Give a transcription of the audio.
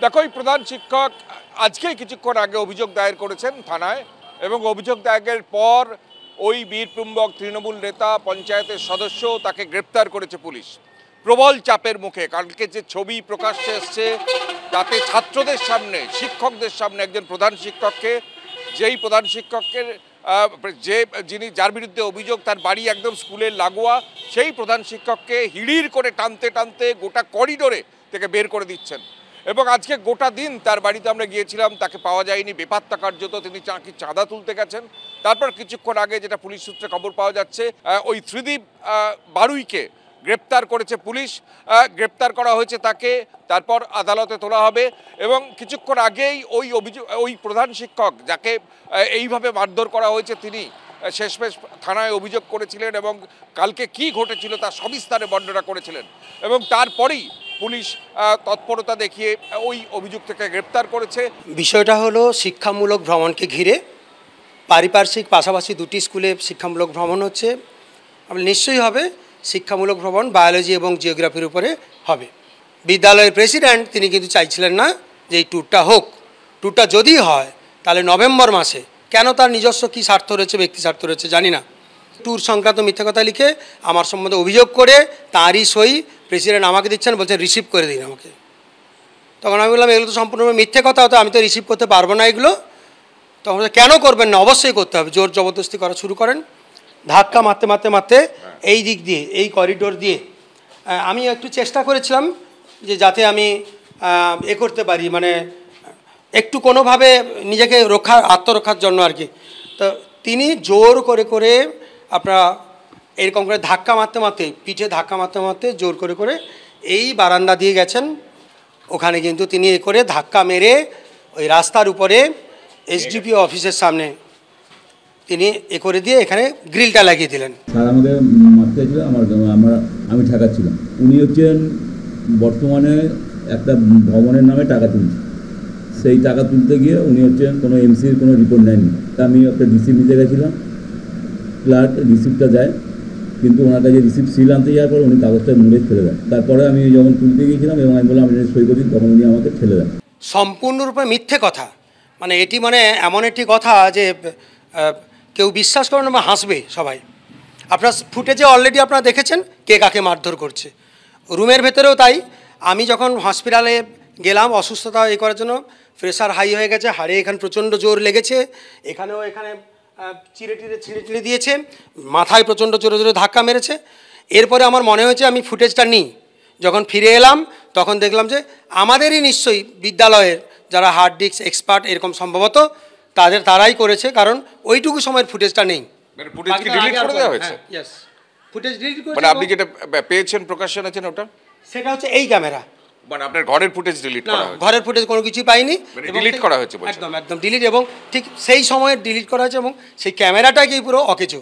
দেখো, এই প্রধান শিক্ষক আজকে কিছুক্ষণ আগে অভিযোগ দায়ের করেছেন থানায়, এবং অভিযোগ দায়েরের পর ওই বীরপুম্বক তৃণমূল নেতা, পঞ্চায়েতের সদস্য, তাকে গ্রেপ্তার করেছে পুলিশ প্রবল চাপের মুখে। কালকে যে ছবি প্রকাশ্যে এসছে তাতে ছাত্রদের সামনে, শিক্ষকদের সামনে একজন প্রধান শিক্ষককে, যেই প্রধান শিক্ষকের যার বিরুদ্ধে অভিযোগ তার বাড়ি একদম স্কুলের লাগোয়া, সেই প্রধান শিক্ষককে হিড়ির করে টানতে টানতে গোটা করিডোরে থেকে বের করে দিচ্ছেন। এবং আজকে গোটা দিন তার বাড়িতে আমরা গিয়েছিলাম, তাকে পাওয়া যায়নি, বেপাত্তা কার্যত। তিনি চাঁদা তুলতে গেছেন। তারপর কিছুক্ষণ আগে যেটা পুলিশ সূত্রে খবর পাওয়া যাচ্ছে, ওই ত্রিদীপ বারুইকে গ্রেপ্তার করেছে পুলিশ। গ্রেপ্তার করা হয়েছে তাকে, তারপর আদালতে তোলা হবে। এবং কিছুক্ষণ আগেই ওই প্রধান শিক্ষক যাকে এইভাবে মারধর করা হয়েছে, তিনি শেষমেশ থানায় অভিযোগ করেছিলেন এবং কালকে কি ঘটেছিল তার সবিস্তারে বর্ণনা করেছিলেন। এবং তারপরেই পুলিশ তৎপরতা দেখিয়ে ওই অভিযুক্তকে গ্রেপ্তার করেছে। বিষয়টা হলো শিক্ষামূলক ভ্রমণকে ঘিরে পারিপার্শ্বিক পাশাপাশি দুটি স্কুলে শিক্ষামূলক ভ্রমণ হচ্ছে। নিশ্চয়ই হবে শিক্ষামূলক ভ্রমণ বায়োলজি এবং জিওগ্রাফির উপরে হবে। বিদ্যালয়ের প্রেসিডেন্ট তিনি কিন্তু চাইছিলেন না যে এই ট্যুরটা হোক। ট্যুরটা যদি হয় তাহলে নভেম্বর মাসে, কেন তার নিজস্ব কী স্বার্থ রয়েছে, ব্যক্তি স্বার্থ রয়েছে জানি না, ট্যুর সংক্রান্ত মিথ্যা কথা লিখে আমার সম্বন্ধে অভিযোগ করে তাঁরই সই প্রেসিডেন্ট আমাকে দিচ্ছেন, বলছেন রিসিভ করে দিন আমাকে। তখন আমি বললাম এগুলো তো সম্পূর্ণ মিথ্যে কথা, হতো আমি তো রিসিভ করতে পারবো না এগুলো। তখন কেন করবেন না, অবশ্যই করতে হবে। জোর জবরদস্তি করা শুরু করেন, ধাক্কা মারতে মারতে মারতে এই দিক দিয়ে, এই করিডোর দিয়ে। আমি একটু চেষ্টা করেছিলাম যে যাতে আমি করতে পারি, মানে একটু কোনোভাবে নিজেকে আত্মরক্ষার জন্য আর কি। তো তিনি জোর করে করে আপনারা এরকম করে ধাক্কা মারতে মারতে, পিঠে ধাক্কা মারতে মারতে জোর করে করে এই বারান্দা দিয়ে গেছেন। ওখানে কিন্তু তিনি করে ধাক্কা মেরে ওই রাস্তার উপরে এসডিপিও অফিসের সামনে তিনি করে দিয়ে এখানে গ্রিলটা লাগিয়ে দিলেন। স্যার আমাকে মারতে ছিল, আমি ঠেকাচ্ছিলাম। উনি হচ্ছেন বর্তমানে একটা ভবনের নামে টাকা তুলছে। সেই টাকা তুলতে গিয়ে উনি হচ্ছেন কোনো এমসির কোনো রিপোর্ট নেননি। তা আমি একটা রিসিপ্ট নিতে গেছিলাম, ক্লার্ক রিসিপ্টটা দেয়, কিন্তু ওনার কাছে রিসিপ্ট সিল আনতে যাওয়ার পর উনি কাগজটা মুড়ে ফেলে দেন। তারপরে আমি যখন তুলতে গিয়েছিলাম এবং আমি বললাম আমি সই করি, তখন উনি আমাকে ঠেলে দেন। সম্পূর্ণরূপে মিথ্যে কথা। মানে এটি এমন একটি কথা যে কেউ বিশ্বাস করবে না বা হাসবে সবাই। আপনার ফুটেজে অলরেডি আপনারা দেখেছেন কে কাকে মারধর করছে। রুমের ভেতরেও তাই। আমি যখন হসপিটালে গেলাম অসুস্থতা করার জন্য, প্রেশার হাই হয়ে গেছে, হাড়ে এখানে প্রচণ্ড জোর লেগেছে, এখানে ছিঁড়ে দিয়েছে, মাথায় প্রচণ্ড জোরে জোরে ধাক্কা মেরেছে। এরপরে আমার মনে হয়েছে আমি ফুটেজটা নিই। যখন ফিরে এলাম তখন দেখলাম যে আমাদেরই নিশ্চয়ই বিদ্যালয়ের যারা হার্ড ডিস্ক এক্সপার্ট এরকম সম্ভবত তারাই করেছে, কারণ ওইটুকু সময়ের ফুটেজটা নেই। ফুটেজ ডিলিট করেছে। আপনি যেটা পেয়েছেন, প্রকাশন আছেন, ওটা সেটা হচ্ছে এই ক্যামেরা। মানে আপনার ঘরের ফুটেজ ডিলিট করা হয়েছে? ঘরের ফুটেজ কোনো কিছুই পাইনি, ডিলিট করা হয়েছে। একদম ডিলিট, এবং ঠিক সেই সময়ে ডিলিট করা হয়েছে, এবং সেই ক্যামেরাটাকেই পুরো অকেজো।